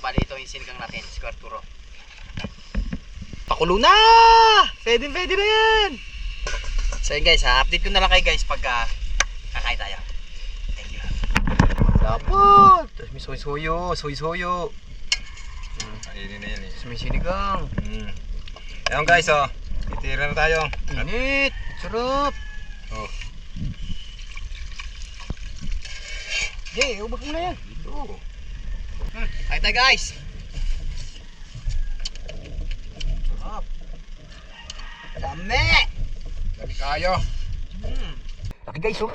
bali ito yung sinigang natin, si Arturo. Pakulo na! Pwede na yan! So yun guys, update ko na lang kayo guys pagka kakain tayo. Thank you. Dapat! May soy-soyo. Ayun na yan eh. May sinigang. Ayun guys, oh. Titira na tayo. Init! Sarap! Oh. Hey, ubag mo na yan. Oo. Kain tayo guys! Sarap! Dami! Lagi kayo. Laki guys oh.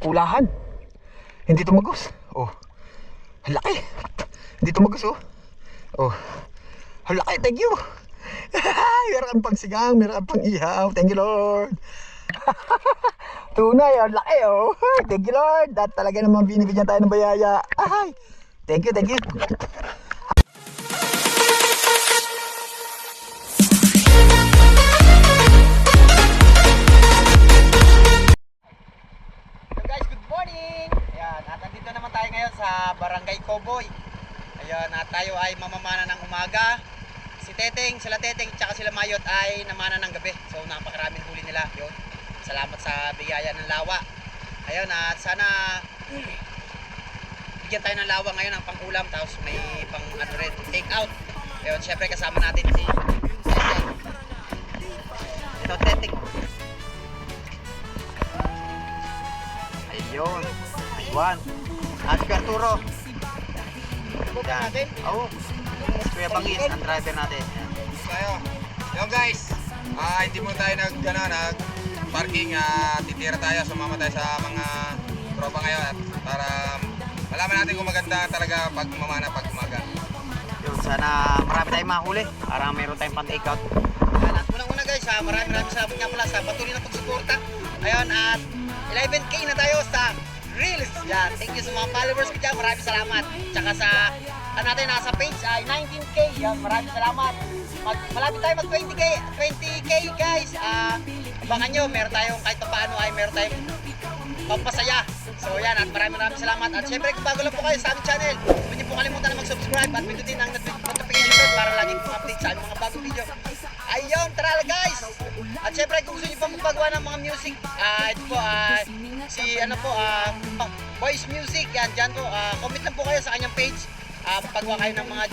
Kulahan. Hindi tumagos. Oh. Laki. Hindi tumagos oh. Oh. Laki, thank you. Meron kang pang sigang, meron kang pang ihaw. Thank you Lord. Tunay, oh, laki oh. Thank you Lord. At talaga naman binibigyan tayo ng bayaya. Ay. Thank you. Sa Barangay Coboy. Ayun, at tayo ay mamamana ng umaga. Si Teteng, sila Teteng, tsaka sila Mayot ay namana ng gabi. So napakaraming huli nila. Yun. Salamat sa biyaya ng lawa. Ayun, at sana bigyan tayo ng lawa ngayon ng pang-ulam, tapos may pang ano rin, take out. Ayun, syempre kasama natin si Teteng. Ito Teteng. Ayun. Aywan. At si Arturo. Yan. Oo. Kuya Bangis, ang driver natin. Tayo. Yo guys. Hindi mo tayo nag parking, titira tayo, sumama tayo sa mga tropa ngayon at para malaman natin kung maganda talaga pag mamana pag umaga. Yun, sana marami tayong mahuli para meron tayong pan-take out. At unang-una guys, maraming salamat nga pala sa patuloy na pagsuporta. Ayun, at 11K na tayo sa Reels. Yan, thank you sa mga followers ko dyan. Maraming salamat. Tsaka sa natin nasa page ay 19K. Yan, maraming salamat. Malapit tayo mag 20K guys. Abangan nyo, meron tayong kahit pa paano ay meron tayong pampasaya. So yan, at maraming salamat. At syempre kung bago lang po kayo sa aming channel, huwag niyo po kalimutan na mag-subscribe at pindutin ang notification bell para lagi kong update sa aming mga bagong video. Ayun, tara guys! At syempre kung gusto niyo pa magpagawa ng mga music, ito po si Voice Music, yan dyan po, comment lang po kayo sa kanyang page. Paggawa kayo ng mga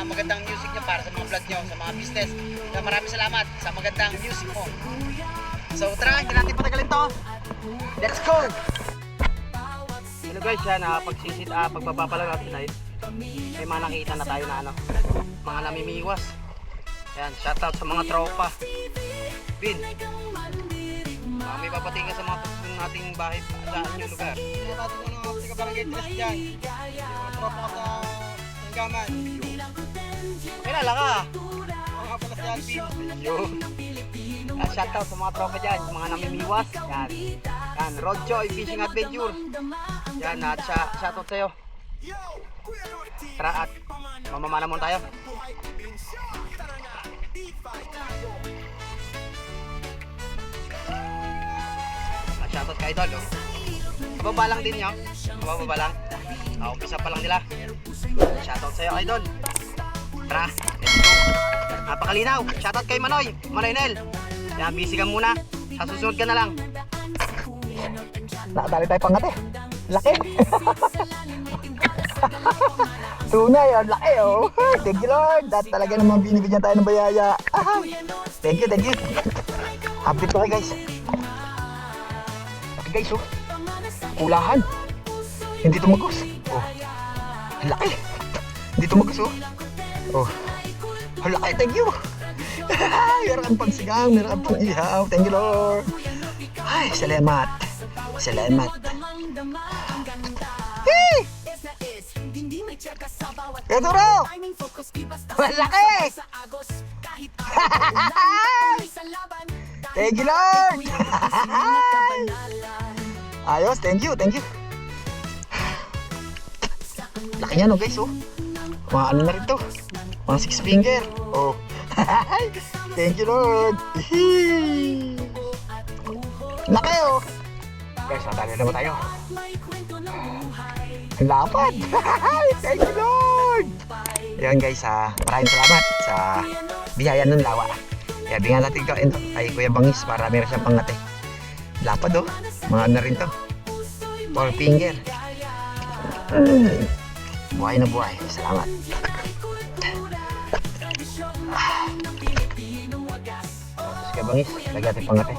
magandang music nyo para sa mga vlog nyo, sa mga business. So, maraming salamat sa magandang music mo. So tara, hindi natin patagalin to. Let's go! Hello guys, yan, pagbaba pa lang natin tayo. May mga nakita na tayo na mga namimiwas. Yan, shoutout sa mga tropa. Bin, may papatingin sa mga tutong nating bahay saan yung lugar. Hindi natin kung ano sa barangay Tres dyan. Yung tropa ko sa Sanggaman. Kilala ka? Mga pala si Alvin. Yun. Shoutout sa mga tropa dyan, mga namimiwas. Yan, Rodjoy Fishing Adventure. Yan, at shoutout sa'yo. Tara at mamamana muna tayo. Shoutout ka idol, oh. Kababa lang din yun. Kababa lang. Umpisa pa lang nila. Shoutout sa'yo idol. Tara, let's go. Napakalinaw. Shoutout kay Manoy Nel. Yan, busy ka muna. Sa susunod ka na lang. Nakadali tayo pangate. Laki. Tunay, laki oh. Thank you Lord. At talaga naman binibigyan tayo ng bayaya. Thank you. Update ko kayo guys. Guys oh, kulahan. Hindi tumagos. Oh, laki. Hindi tumagos oh. Oh, laki, thank you. Meron kang pang sigang, meron kang pang ihaw. Thank you Lord. Ay, salamat. Hey! Arturo! Laki! Thank you Lord. Ayos, thank you. Laki niya no guys oh. Mga ano na rin to, mga 6 finger. Oh. Thank you Lord. Laki oh. Guys, natali naman tayo. Lapad. Thank you Lord. Yan guys, maraming salamat sa biyaya ng lawa. Kaya bigyan natin ito kay Kuya Bangis para meron siyang pangate. Lapad oh, mga ano rin to. 4 finger. Buhay na buhay. Salamat. Tapos Kuya Bangis, lagyan natin pangate.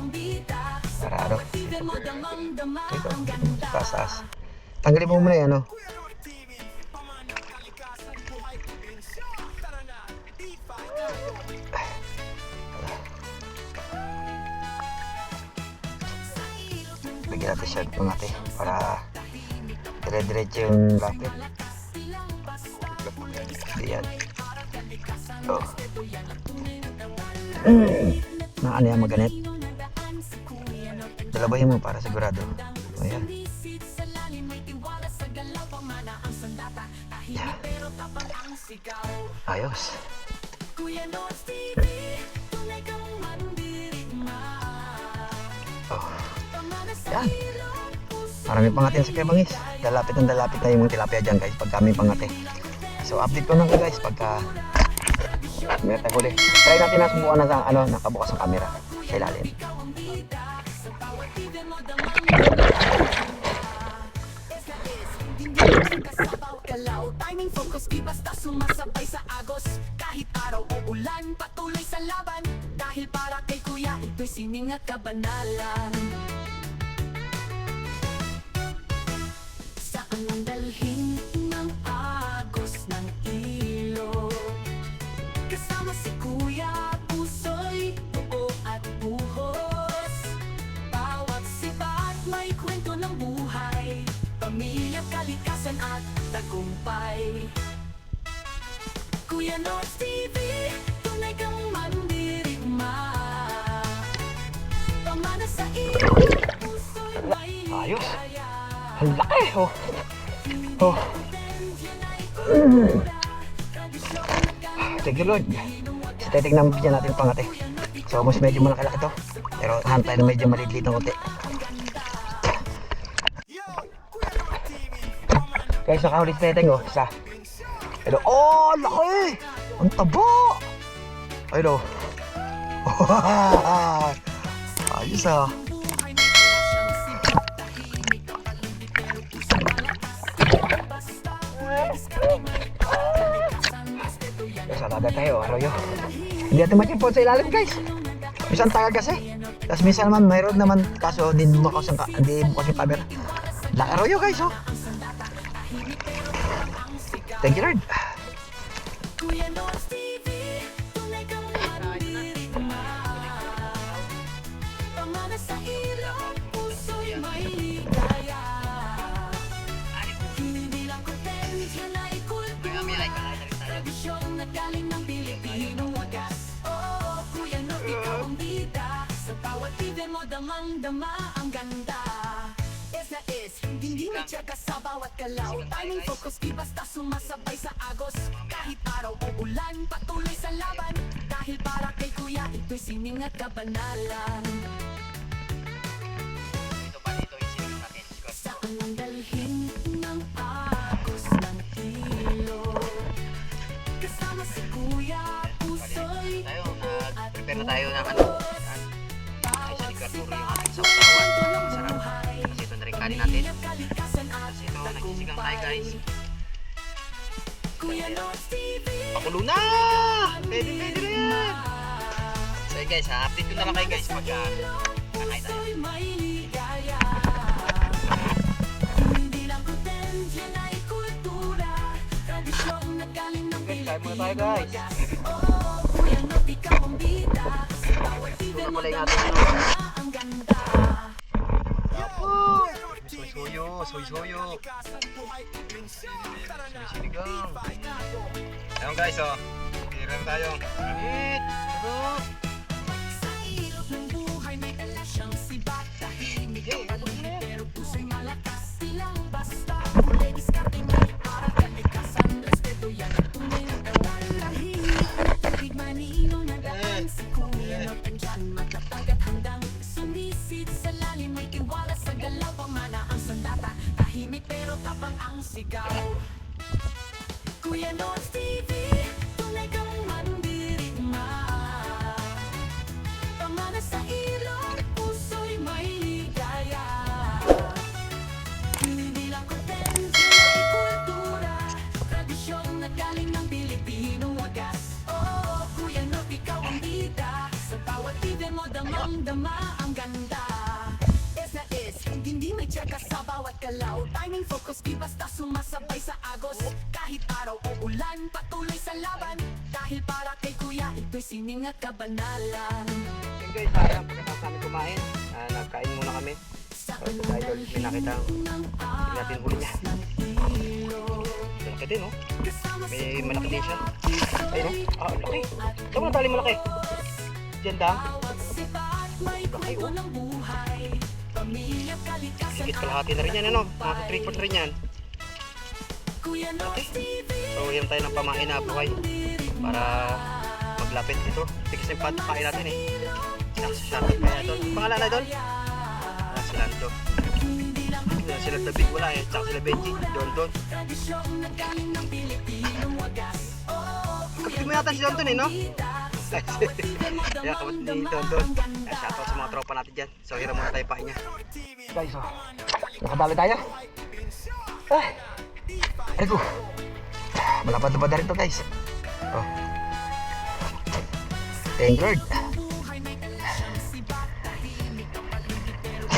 Para ano. Ito, taas. Tanggalin mo muna yan oh. Lagyan natin siya pangate para dire-diretso yung lapit. Diyan. Oh. Na ano yan, maganit. Dalabahin mo para sigurado. Ayan. Yeah. Ayos. Oh. Yan. Marami pangate sa Kuya Bangis. Dalapit na yung mga tilapia dyan guys pag kami pangate. So update ko lang guys pagka meron tayo huli. Try natin na subukan na sa nakabukas ang camera sa ilalim. Timing focus, di basta sumasabay sa agos. Kahit araw o ulan, patuloy sa laban. Dahil para kay Kuya, ito'y sining at kabanalan. Saan ang dalhin ng agos ng ilog? Kasama si Kuya, puso'y buo at buhos. Bawat sipat may kwento ng buhay, pamilya, kalikasan at tagumpay. Kuya Nords TV, tunay kang mandirigma. Pamana sa iyo, puso'y may ligaya. Ang laki oh. Oh. Thank you Lord. So titignan bigyan natin pangate. So mas medyo malaki-laki to. Pero hantay na medyo maliit ng konti. Guys, nakahuli si Teteng oh, isa. Hello. Oh, laki! Ang taba! Hello. Ayos ah. Sa dagat tayo, arroyo. Hindi natin matipon sa ilalim guys. Minsan tagal kasi. Tapos minsan naman mayroon naman kaso hindi bukas yung camera. La arroyo guys oh. Thank you Lord. Galing ng Pilipino wagas. Oh, Kuya Nor, ikaw ang bida. Sa bawat bida mo damang-dama ang ganda. Is na is, hindi magtyaga sa bawat galaw. Timing focus, di basta sumasabay sa agos. Kahit araw o ulan, patuloy sa laban. Dahil para kay Kuya, ito'y sining at kabanalan. Dito pa dito yung sining natin. Saan ang dalhin ng agos ng ilog? Kasama si Kuya, puso'y tayo, nag-prepare na tayo ng ano. Ay, sa likarturo yung ating sausawan. Masarap. Kasi ito na rin kanin natin. Kasi ito, nagsisigang tayo guys. Pakulo na! Pwede na yan! So guys, update ko na lang kayo guys pagka nakain tayo. Kain muna tayo guys. Ito pala yung ating ano. Soy-soyo. Sinigang. Ayun guys oh. Tira na tayo. Kamit. Sarap. Sa ilog ng buhay may alas siyang sibat. Tahimik ang paligid pero puso'y malakas. Silang basta. Kulay diskarte mo para kalikasan. Respeto yan at tunay na kawan. Tahimik at tagig manino na daan. Si Kuya Nor andyan matatag at handang. Sumisid sa lalim may tiwala sa galaw. Pamana ang sandata. Tahimik pero tapang ang sigaw. Kuya Nords TV. damang-dama ang ganda. Is na is, hindi may tsaka sa bawat galaw. Timing, focus, di basta sumasabay sa agos. Kahit araw o ulan, patuloy sa laban. Dahil para kay kuya, ito'y sining at kabanalan. Yun guys, parang pagkatapos namin kumain, nagkain muna kami. So ito idol, may nakita hindi natin huli niya. Malaki din oh. May malaki din siya. Ayun oh, ang laki. Ito mo tali malaki. Diyan dam. Laki oh. Higit kalahati na rin yan ano. Mga 3/4 rin yan. Okay. So hiram tayo ng pamain na buhay para maglapit ito. Tigas yung pain natin eh. Shoutout kaya ito. Pangalan na doon? Sila ito. Sila David wala eh. Tsaka sila Benji. Don. Kapit mo yata si Don eh no? Kaya kapit ni Don. Shoutout sa mga tropa natin dyan. So hiram muna tayo pain niya. Guys oh. Nakadali tayo. Ay. Aray ko. Malapad na ba na rin to guys? Oh. Thank Lord.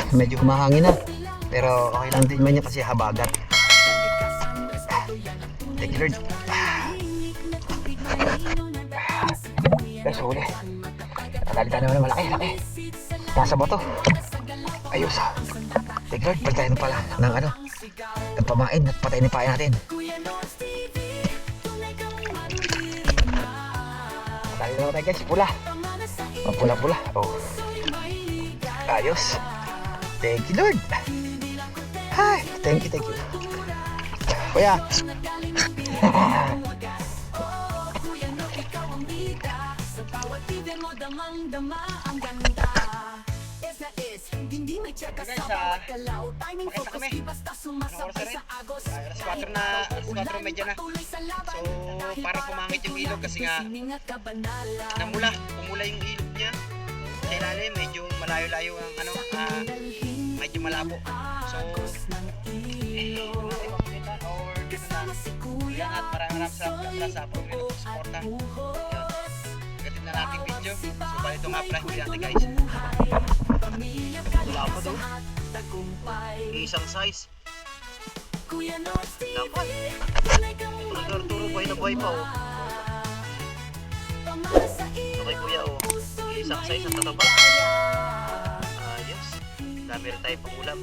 Medyo humahangin na. Pero okay lang din man niya kasi habagat. Thank you Lord. Guys, huli. Nakadali tayo naman ng malaki. Nasa bato. Ayos ha. Thank you Lord. Pagtayin pala ng ano. Ng pamain at patayin ni pain natin. Patayin naman tayo guys. Pula. Pula. Oh. Ayos. Thank you Lord. Hi, thank you. Kuya. Pakita kami. Anong oras na rin? Alas 4 na, alas 4:30 na. So, parang pumangit yung ilog kasi nga pumula yung ilog niya. Sa ilalim, medyo malayo-layo ang ano, medyo malabo. So, or yan at maraming salamat sa program ng suporta. Pagkatid na natin video. So, bali ito nga pala, huli natin guys. Wala pa doon. Isang size. Dapat. Turo buhay na buhay pa oh. Ito kay kuya oh. Isang size ang tataba. Ayos. Dami rin tayo pang ulam.